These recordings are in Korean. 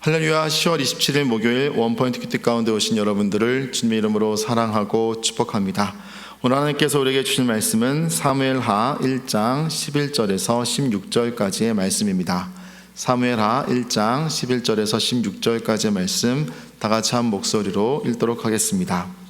할렐루야. 10월 27일 목요일 원포인트 큐티 가운데 오신 여러분들을 주님의 이름으로 사랑하고 축복합니다. 오늘 하나님께서 우리에게 주신 말씀은 사무엘하 1장 11절에서 16절까지의 말씀입니다. 사무엘하 1장 11절에서 16절까지의 말씀 다 같이 한 목소리로 읽도록 하겠습니다.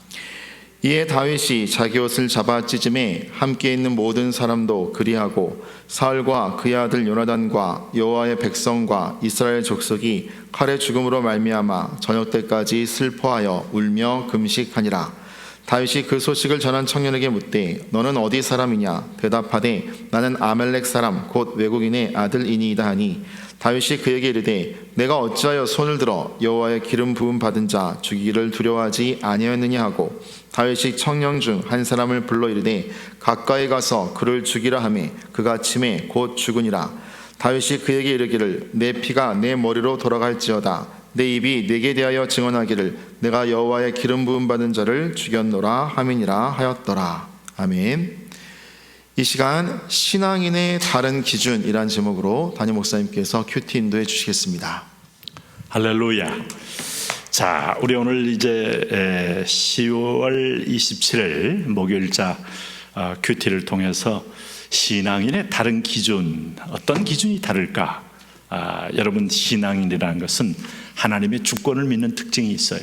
이에 다윗이 자기 옷을 잡아 찢음에 함께 있는 모든 사람도 그리하고 사울과 그의 아들 요나단과 여호와의 백성과 이스라엘 족속이 칼의 죽음으로 말미암아 저녁 때까지 슬퍼하여 울며 금식하니라. 다윗이 그 소식을 전한 청년에게 묻되 너는 어디 사람이냐? 대답하되 나는 아멜렉 사람 곧 외국인의 아들이니이다 하니 다윗이 그에게 이르되 내가 어찌하여 손을 들어 여호와의 기름 부음 받은 자 죽이기를 두려워하지 아니하였느냐 하고 다윗이 청년 중 한 사람을 불러 이르되 가까이 가서 그를 죽이라 하매 그가 침에 곧 죽으니라. 다윗이 그에게 이르기를 내 피가 내 머리로 돌아갈지어다 내 입이 내게 대하여 증언하기를 내가 여호와의 기름 부음 받은 자를 죽였노라 함이니라 하였더라. 아멘. 이 시간 신앙인의 다른 기준이란 제목으로 담임 목사님께서 큐티 인도해 주시겠습니다. 할렐루야. 자, 우리 오늘 이제 10월 27일 목요일자 큐티를 통해서 신앙인의 다른 기준, 어떤 기준이 다를까? 여러분, 신앙인이라는 것은 하나님의 주권을 믿는 특징이 있어요.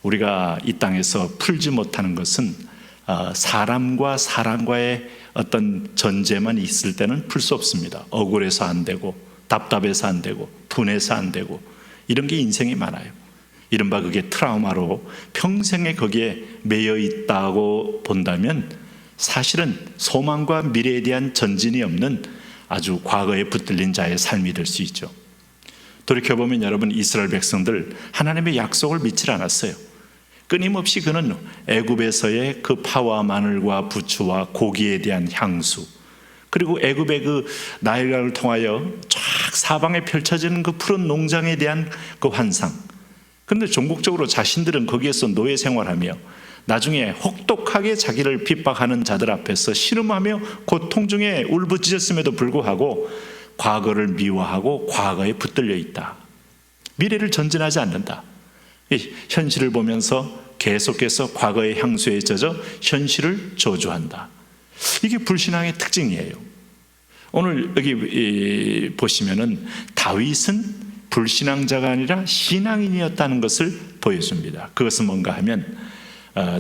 우리가 이 땅에서 풀지 못하는 것은 사람과 사람과의 어떤 전제만 있을 때는 풀 수 없습니다. 억울해서 안 되고 답답해서 안 되고 분해서 안 되고 이런 게 인생에 많아요. 이른바 그게 트라우마로 평생에 거기에 매여 있다고 본다면 사실은 소망과 미래에 대한 전진이 없는 아주 과거에 붙들린 자의 삶이 될 수 있죠. 돌이켜보면 여러분, 이스라엘 백성들 하나님의 약속을 믿지 않았어요. 끊임없이 그는 애굽에서의 그 파와 마늘과 부추와 고기에 대한 향수, 그리고 애굽의 그 나일강을 통하여 쫙 사방에 펼쳐지는 그 푸른 농장에 대한 그 환상. 그런데 종국적으로 자신들은 거기에서 노예 생활하며 나중에 혹독하게 자기를 핍박하는 자들 앞에서 신음하며 고통 중에 울부짖었음에도 불구하고 과거를 미워하고 과거에 붙들려 있다. 미래를 전진하지 않는다. 현실을 보면서 계속해서 과거의 향수에 젖어 현실을 저주한다. 이게 불신앙의 특징이에요. 오늘 여기 보시면은 다윗은 불신앙자가 아니라 신앙인이었다는 것을 보여줍니다. 그것은 뭔가 하면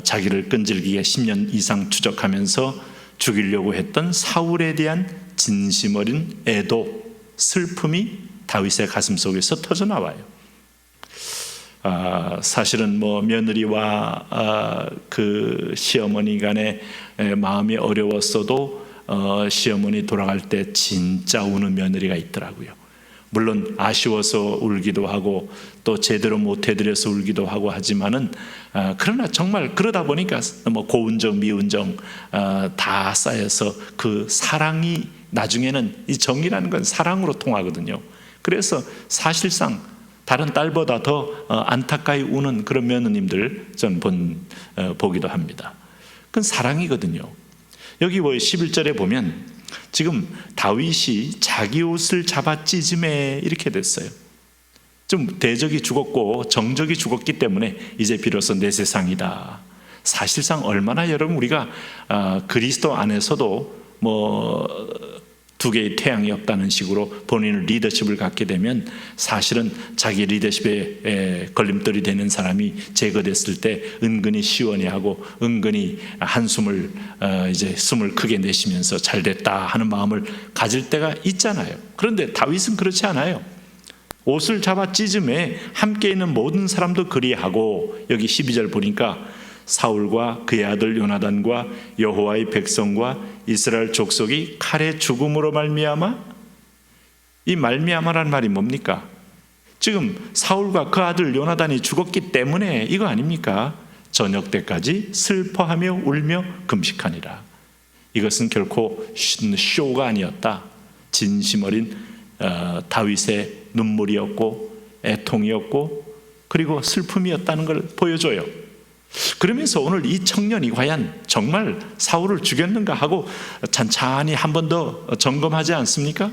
자기를 끈질기게 10년 이상 추적하면서 죽이려고 했던 사울에 대한 진심 어린 애도, 슬픔이 다윗의 가슴 속에서 터져나와요. 사실은 며느리와 그 시어머니 간에 마음이 어려웠어도 시어머니 돌아갈 때 진짜 우는 며느리가 있더라고요. 물론 아쉬워서 울기도 하고 또 제대로 못 해드려서 울기도 하고 하지만은 그러나 정말 그러다 보니까 고운정 미운정 다 쌓여서 그 사랑이 나중에는 이 정이라는 건 사랑으로 통하거든요. 그래서 사실상 다른 딸보다 더 안타까이 우는 그런 며느님들 전 보기도 합니다. 그건 사랑이거든요. 여기 11절에 보면 지금 다윗이 자기 옷을 잡아 찢음에 이렇게 됐어요. 좀 대적이 죽었고 정적이 죽었기 때문에 이제 비로소 내 세상이다. 사실상 얼마나 여러분 우리가 그리스도 안에서도 두 개의 태양이 없다는 식으로 본인의 리더십을 갖게 되면 사실은 자기 리더십에 걸림돌이 되는 사람이 제거됐을 때 은근히 시원해하고 은근히 한숨을 이제 숨을 크게 내쉬면서 잘됐다 하는 마음을 가질 때가 있잖아요. 그런데 다윗은 그렇지 않아요. 옷을 잡아 찢음에 함께 있는 모든 사람도 그리하고, 여기 12절 보니까 사울과 그의 아들 요나단과 여호와의 백성과 이스라엘 족속이 칼의 죽음으로 말미암아, 이 말미암아라는 말이 뭡니까? 지금 사울과 그 아들 요나단이 죽었기 때문에 이거 아닙니까? 저녁 때까지 슬퍼하며 울며 금식하니라. 이것은 결코 쇼가 아니었다. 진심 어린 다윗의 눈물이었고 애통이었고 그리고 슬픔이었다는 걸 보여줘요. 그러면서 오늘 이 청년이 과연 정말 사울을 죽였는가 하고 찬찬히 한 번 더 점검하지 않습니까?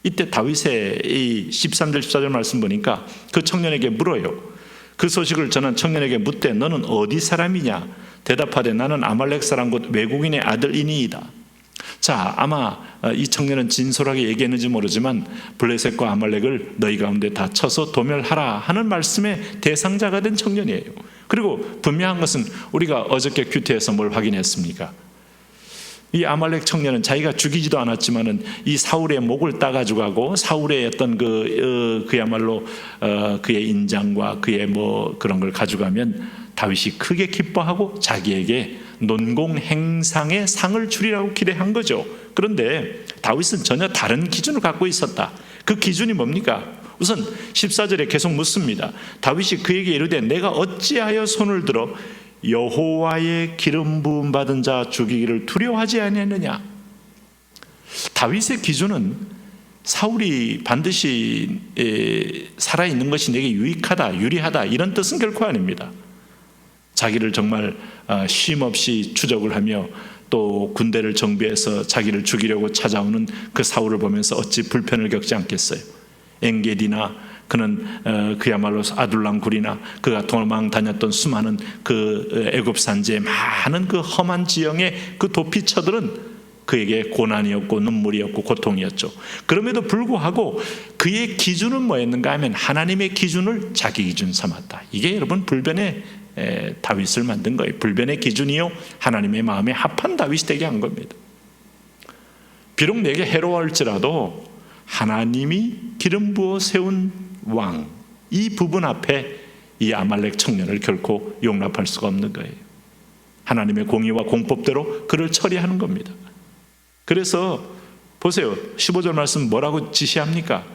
이때 다윗의 이 13절 14절 말씀 보니까 그 청년에게 물어요. 그 소식을 전한 청년에게 묻되 너는 어디 사람이냐? 대답하되 나는 아말렉 사람 곧 외국인의 아들이니이다. 자, 아마 이 청년은 진솔하게 얘기했는지 모르지만 블레셋과 아말렉을 너희 가운데 다 쳐서 도멸하라 하는 말씀의 대상자가 된 청년이에요. 그리고 분명한 것은 우리가 어저께 큐티에서 뭘 확인했습니까? 이 아말렉 청년은 자기가 죽이지도 않았지만은 이 사울의 목을 따가지고 가고 사울의 어떤 그야말로 그의 인장과 그의 뭐 그런 걸 가져가면 다윗이 크게 기뻐하고 자기에게 논공 행상의 상을 주리라고 기대한 거죠. 그런데 다윗은 전혀 다른 기준을 갖고 있었다. 그 기준이 뭡니까? 우선 14절에 계속 묻습니다. 다윗이 그에게 이르되 내가 어찌하여 손을 들어 여호와의 기름 부음 받은 자 죽이기를 두려워하지 아니하느냐? 다윗의 기준은 사울이 반드시 살아있는 것이 내게 유익하다, 유리하다 이런 뜻은 결코 아닙니다. 자기를 정말 쉼없이 추적을 하며 또 군대를 정비해서 자기를 죽이려고 찾아오는 그 사울을 보면서 어찌 불편을 겪지 않겠어요? 엔게디나 그는 그야말로 아둘람 굴이나 그가 도망 다녔던 수많은 그 애굽 산지의 많은 그 험한 지형의 그 도피처들은 그에게 고난이었고 눈물이었고 고통이었죠. 그럼에도 불구하고 그의 기준은 뭐였는가 하면 하나님의 기준을 자기 기준 삼았다. 이게 여러분 불변의 다윗을 만든 거예요. 불변의 기준이요 하나님의 마음에 합한 다윗이 되게 한 겁니다. 비록 내게 해로울지라도 하나님이 기름 부어 세운 왕, 이 부분 앞에 이 아말렉 청년을 결코 용납할 수가 없는 거예요. 하나님의 공의와 공법대로 그를 처리하는 겁니다. 그래서 보세요. 15절 말씀 뭐라고 지시합니까?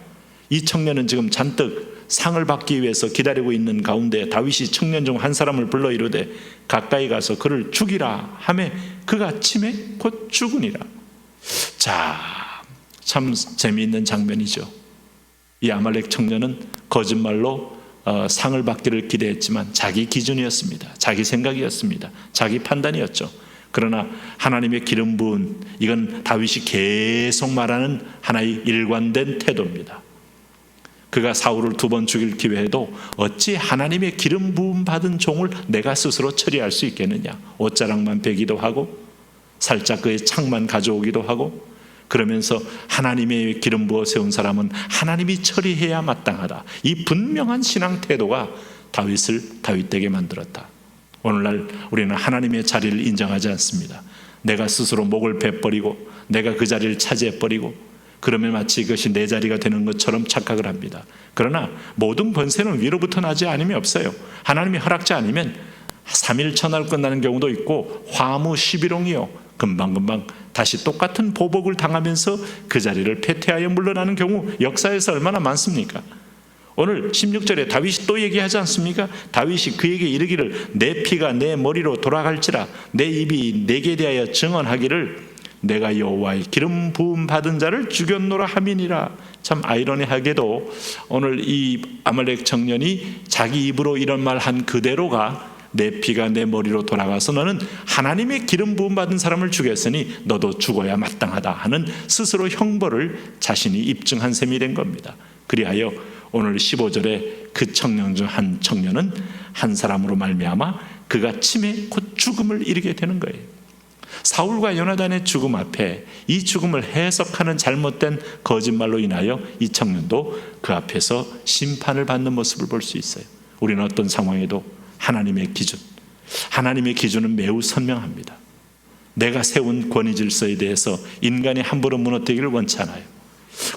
이 청년은 지금 잔뜩 상을 받기 위해서 기다리고 있는 가운데 다윗이 청년 중 한 사람을 불러 이르되 가까이 가서 그를 죽이라 하매 그가 치매 곧 죽으니라. 자, 참 재미있는 장면이죠. 이 아말렉 청년은 거짓말로 상을 받기를 기대했지만 자기 기준이었습니다. 자기 생각이었습니다. 자기 판단이었죠. 그러나 하나님의 기름 부은 이건 다윗이 계속 말하는 하나의 일관된 태도입니다. 그가 사울을 2번 죽일 기회에도 어찌 하나님의 기름 부음 받은 종을 내가 스스로 처리할 수 있겠느냐. 옷자락만 베기도 하고 살짝 그의 창만 가져오기도 하고 그러면서 하나님의 기름 부어 세운 사람은 하나님이 처리해야 마땅하다. 이 분명한 신앙 태도가 다윗을 다윗되게 만들었다. 오늘날 우리는 하나님의 자리를 인정하지 않습니다. 내가 스스로 목을 베버리고 내가 그 자리를 차지해버리고 그러면 마치 이것이 내 자리가 되는 것처럼 착각을 합니다. 그러나 모든 번세는 위로부터 나지 않음이 없어요. 하나님이 허락지 않으면 3일 천하로 끝나는 경우도 있고 화무 11홍이요 금방금방 다시 똑같은 보복을 당하면서 그 자리를 패퇴하여 물러나는 경우 역사에서 얼마나 많습니까? 오늘 16절에 다윗이 또 얘기하지 않습니까? 다윗이 그에게 이르기를 내 피가 내 머리로 돌아갈지라 내 입이 내게 대하여 증언하기를 내가 여호와의 기름 부음 받은 자를 죽였노라 함이니라. 참 아이러니하게도 오늘 이 아말렉 청년이 자기 입으로 이런 말 한 그대로가 내 피가 내 머리로 돌아가서 너는 하나님의 기름 부음 받은 사람을 죽였으니 너도 죽어야 마땅하다 하는 스스로 형벌을 자신이 입증한 셈이 된 겁니다. 그리하여 오늘 15절에 그 청년 중 한 청년은 한 사람으로 말미암아 그가 치매 곧 죽음을 이르게 되는 거예요. 사울과 요나단의 죽음 앞에 이 죽음을 해석하는 잘못된 거짓말로 인하여 이 청년도 그 앞에서 심판을 받는 모습을 볼 수 있어요. 우리는 어떤 상황에도 하나님의 기준은 매우 선명합니다. 내가 세운 권위 질서에 대해서 인간이 함부로 무너뜨리기를 원치 않아요.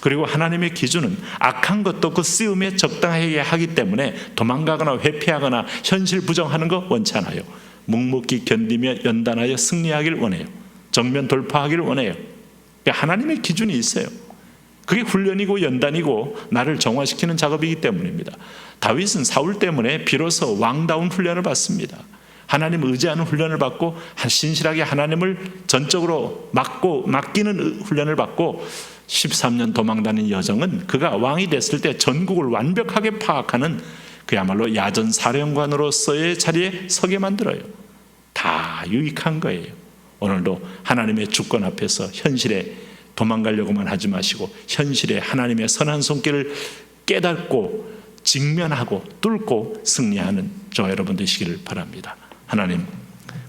그리고 하나님의 기준은 악한 것도 그 쓰임에 적당하게 하기 때문에 도망가거나 회피하거나 현실 부정하는 거 원치 않아요. 묵묵히 견디며 연단하여 승리하기를 원해요. 정면 돌파하기를 원해요. 그러니까 하나님의 기준이 있어요. 그게 훈련이고 연단이고 나를 정화시키는 작업이기 때문입니다. 다윗은 사울 때문에 비로소 왕다운 훈련을 받습니다. 하나님 의지하는 훈련을 받고 신실하게 하나님을 전적으로 맡기는 훈련을 받고 13년 도망다닌 여정은 그가 왕이 됐을 때 전국을 완벽하게 파악하는 그야말로 야전 사령관으로서의 자리에 서게 만들어요. 다 유익한 거예요. 오늘도 하나님의 주권 앞에서 현실에 도망가려고만 하지 마시고 현실에 하나님의 선한 손길을 깨닫고 직면하고 뚫고 승리하는 저와 여러분 되시기를 바랍니다. 하나님,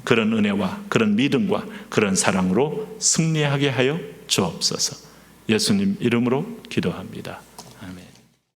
그런 은혜와 그런 믿음과 그런 사랑으로 승리하게 하여 주옵소서. 예수님 이름으로 기도합니다.